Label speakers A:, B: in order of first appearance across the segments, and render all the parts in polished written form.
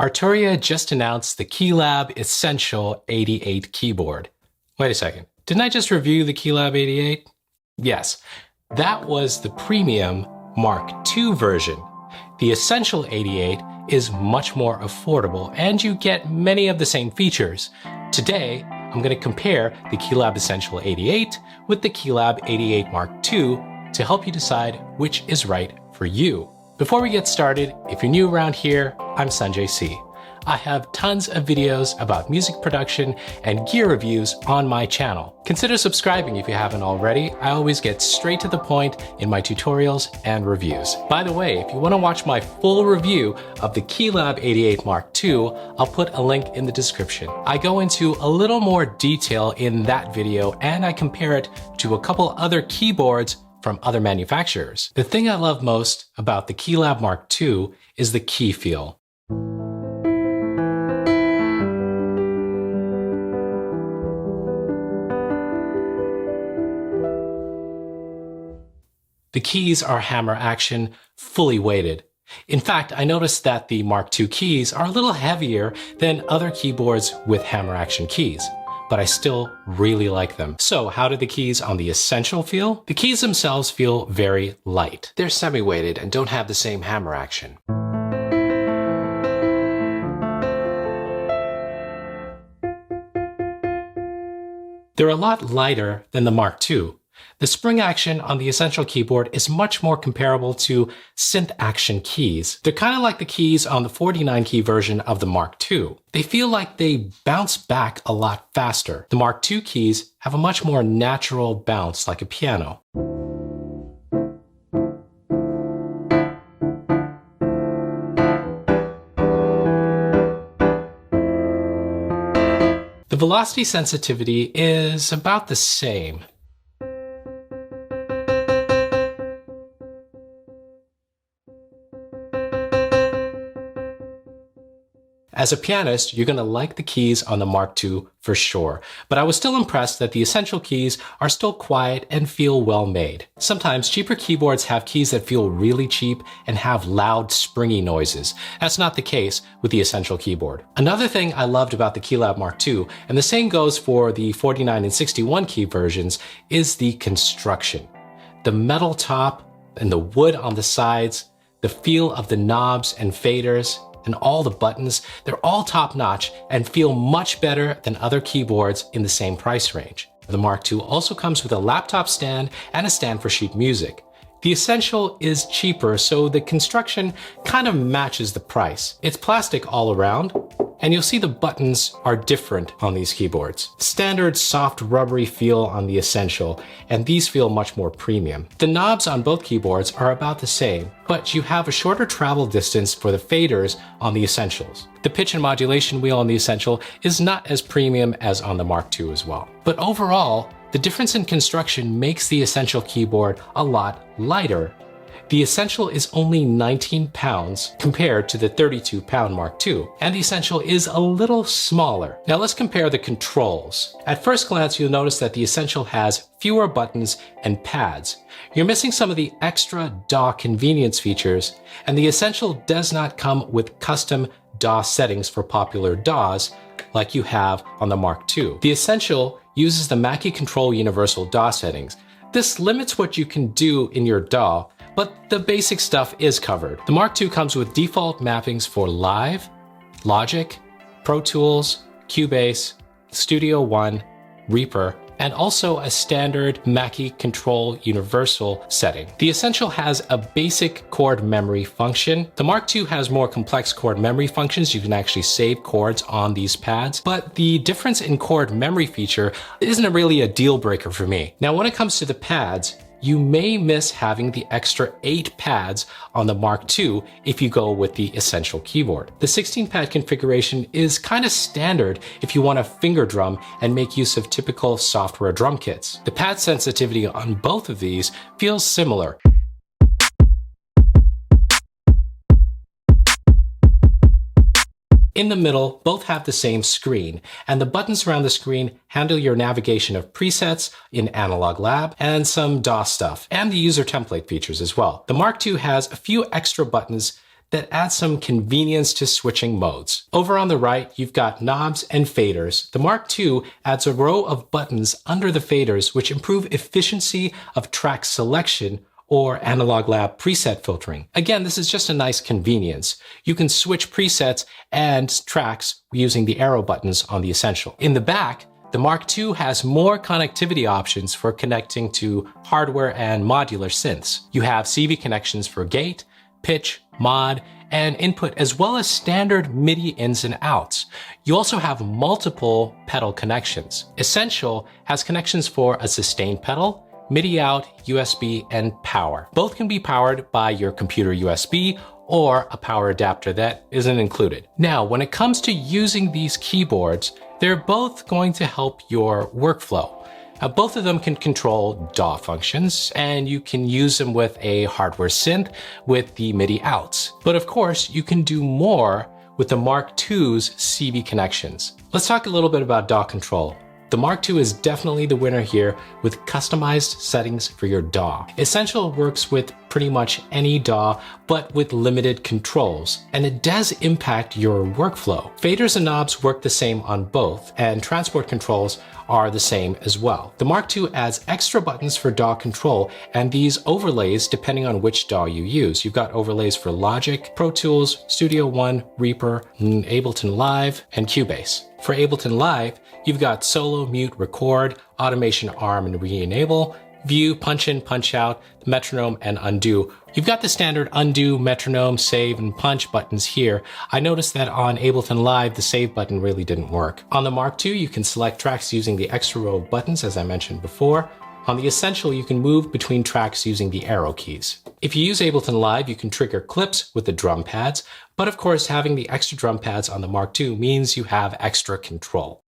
A: Arturia just announced the Keylab Essential 88 keyboard. Wait a second, didn't I just review the Keylab 88? Yes, that was the premium Mark II version. The Essential 88 is much more affordable and you get many of the same features. Today, I'm going to compare the Keylab Essential 88 with the Keylab 88 Mark II to help you decide which is right for you. Before we get started, if you're new around here, I'm Sanjay C. I have tons of videos about music production and gear reviews on my channel. Consider subscribing if you haven't already. I always get straight to the point in my tutorials and reviews. By the way, if you want to watch my full review of the Keylab 88 Mark II, I'll put a link in the description. I go into a little more detail in that video and I compare it to a couple other keyboards from other manufacturers. The thing I love most about the Keylab Mark II is the key feel. The keys are hammer action, fully weighted. In fact, I noticed that the Mark II keys are a little heavier than other keyboards with hammer action keys, but I still really like them. So how do the keys on the Essential feel? The keys themselves feel very light. They're semi-weighted and don't have the same hammer action. They're a lot lighter than the Mark II. The spring action on the Essential keyboard is much more comparable to synth action keys. They're kind of like the keys on the 49 key version of the Mark II. They feel like they bounce back a lot faster. The Mark II keys have a much more natural bounce like a piano. The velocity sensitivity is about the same. As a pianist, you're going to like the keys on the Mark II for sure, but I was still impressed that the Essential keys are still quiet and feel well made. Sometimes cheaper keyboards have keys that feel really cheap and have loud, springy noises. That's not the case with the Essential keyboard. Another thing I loved about the Keylab Mark II, and the same goes for the 49 and 61 key versions, is the construction. The metal top and the wood on the sides, the feel of the knobs and faders, and all the buttons, they're all top-notch and feel much better than other keyboards in the same price range. The Mark II also comes with a laptop stand and a stand for sheet music. The Essential is cheaper, so the construction kind of matches the price. It's plastic all around, and you'll see the buttons are different on these keyboards. Standard soft rubbery feel on the Essential, and these feel much more premium. The knobs on both keyboards are about the same, but you have a shorter travel distance for the faders on the Essentials. The pitch and modulation wheel on the Essential is not as premium as on the Mark II as well. But overall, the difference in construction makes the Essential keyboard a lot lighter. The Essential is only 19 pounds compared to the 32-pound Mark II, and the Essential is a little smaller. Now let's compare the controls. At first glance, you'll notice that the Essential has fewer buttons and pads. You're missing some of the extra DAW convenience features, and the Essential does not come with custom DAW settings for popular DAWs like you have on the Mark II. The Essential uses the Mkii Control Universal DAW settings. This limits what you can do in your DAW, but the basic stuff is covered. The Mark II comes with default mappings for Live, Logic, Pro Tools, Cubase, Studio One, Reaper, and also a standard Mkii Control Universal setting. The Essential has a basic chord memory function. The Mark II has more complex chord memory functions. You can actually save chords on these pads, but the difference in chord memory feature isn't really a deal breaker for me. Now, when it comes to the pads, you may miss having the extra 8 pads on the Mark II if you go with the Essential keyboard. The 16-pad configuration is kind of standard if you want to finger drum and make use of typical software drum kits. The pad sensitivity on both of these feels similar. In the middle, both have the same screen, and the buttons around the screen handle your navigation of presets in Analog Lab and some DAW stuff, and the user template features as well. The Mark II has a few extra buttons that adds some convenience to switching modes. Over on the right, you've got knobs and faders. The Mark II adds a row of buttons under the faders which improve efficiency of track selection or Analog Lab preset filtering. Again, this is just a nice convenience. You can switch presets and tracks using the arrow buttons on the Essential. In the back, the Mark II has more connectivity options for connecting to hardware and modular synths. You have CV connections for gate, pitch, mod, and input, as well as standard MIDI ins and outs. You also have multiple pedal connections. Essential has connections for a sustain pedal, MIDI out, USB, and power. Both can be powered by your computer USB or a power adapter that isn't included. Now, when it comes to using these keyboards, they're both going to help your workflow. Both of them can control DAW functions, and you can use them with a hardware synth with the MIDI outs. But of course, you can do more with the Mark II's CV connections. Let's talk a little bit about DAW control. The Mark II is definitely the winner here with customized settings for your DAW. Essential works with pretty much any DAW, but with limited controls, and it does impact your workflow. Faders and knobs work the same on both, and transport controls are the same as well. The Mark II adds extra buttons for DAW control, and these overlays depending on which DAW you use. You've got overlays for Logic, Pro Tools, Studio One, Reaper, Ableton Live, and Cubase. For Ableton Live, you've got solo, mute, record, automation arm and re-enable, view, punch in, punch out, metronome, and undo. You've got the standard undo, metronome, save, and punch buttons here. I noticed that on Ableton Live, the save button really didn't work. On the Mark II, you can select tracks using the extra row of buttons, as I mentioned before. On the Essential, you can move between tracks using the arrow keys. If you use Ableton Live, you can trigger clips with the drum pads, but of course, having the extra drum pads on the Mark II means you have extra control.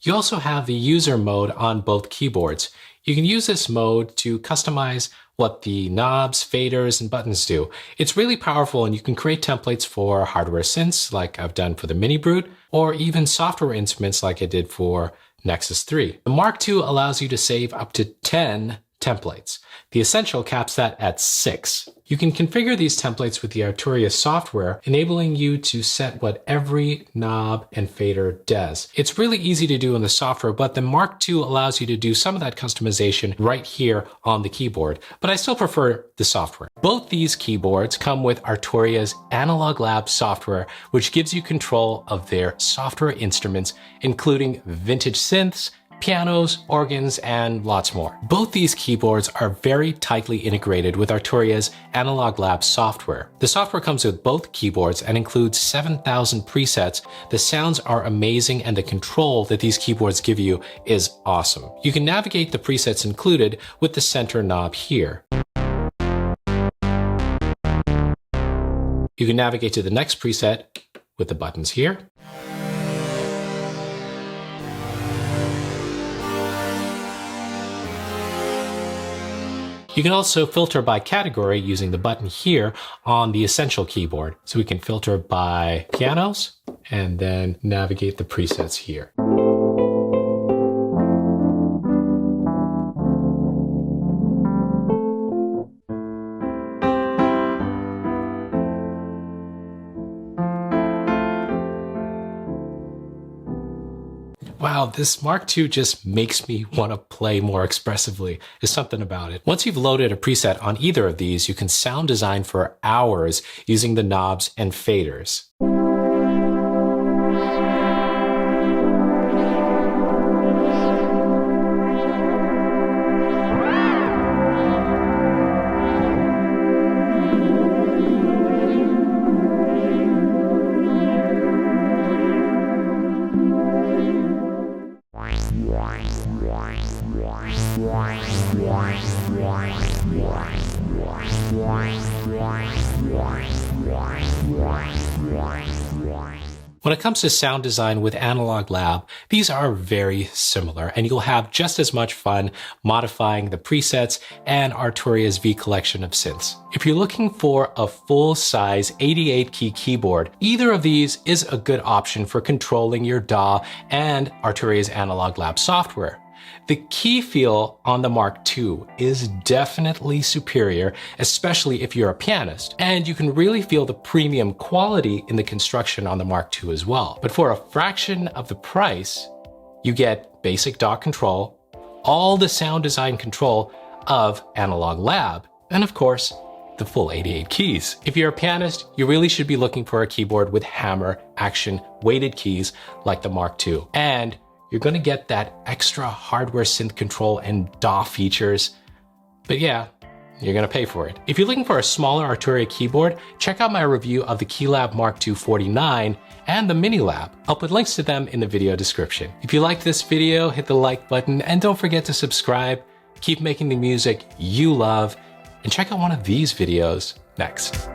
A: You also have the user mode on both keyboards. You can use this mode to customize what the knobs, faders, and buttons do. It's really powerful, and you can create templates for hardware synths like I've done for the Mini Brute, or even software instruments like I did for Nexus 3. The Mark II allows you to save up to 10 templates. The Essential caps that at 6. You can configure these templates with the Arturia software, enabling you to set what every knob and fader does. It's really easy to do in the software, but the Mark II allows you to do some of that customization right here on the keyboard, but I still prefer the software. Both these keyboards come with Arturia's Analog Lab software, which gives you control of their software instruments, including vintage synths, pianos, organs, and lots more. Both these keyboards are very tightly integrated with Arturia's Analog Lab software. The software comes with both keyboards and includes 7,000 presets. The sounds are amazing, and the control that these keyboards give you is awesome. You can navigate the presets included with the center knob here. You can navigate to the next preset with the buttons here. You can also filter by category using the button here on the Essential keyboard. So we can filter by pianos and then navigate the presets here. Wow, this Mark II just makes me want to play more expressively. There's something about it. Once you've loaded a preset on either of these, you can sound design for hours using the knobs and faders. When it comes to sound design with Analog Lab, these are very similar, and you'll have just as much fun modifying the presets and Arturia's V collection of synths. If you're looking for a full-size 88-key keyboard, either of these is a good option for controlling your DAW and Arturia's Analog Lab software. The key feel on the Mark II is definitely superior, especially if you're a pianist, and you can really feel the premium quality in the construction on the Mark II as well. But for a fraction of the price, you get basic DAW control, all the sound design control of Analog Lab, and of course, the full 88 keys. If you're a pianist, you really should be looking for a keyboard with hammer, action, weighted keys like the Mark II. And you're gonna get that extra hardware synth control and DAW features. But yeah, you're gonna pay for it. If you're looking for a smaller Arturia keyboard, check out my review of the Keylab Mark II 49 and the Mini Lab. I'll put links to them in the video description. If you liked this video, hit the like button and don't forget to subscribe. Keep making the music you love, and check out one of these videos next.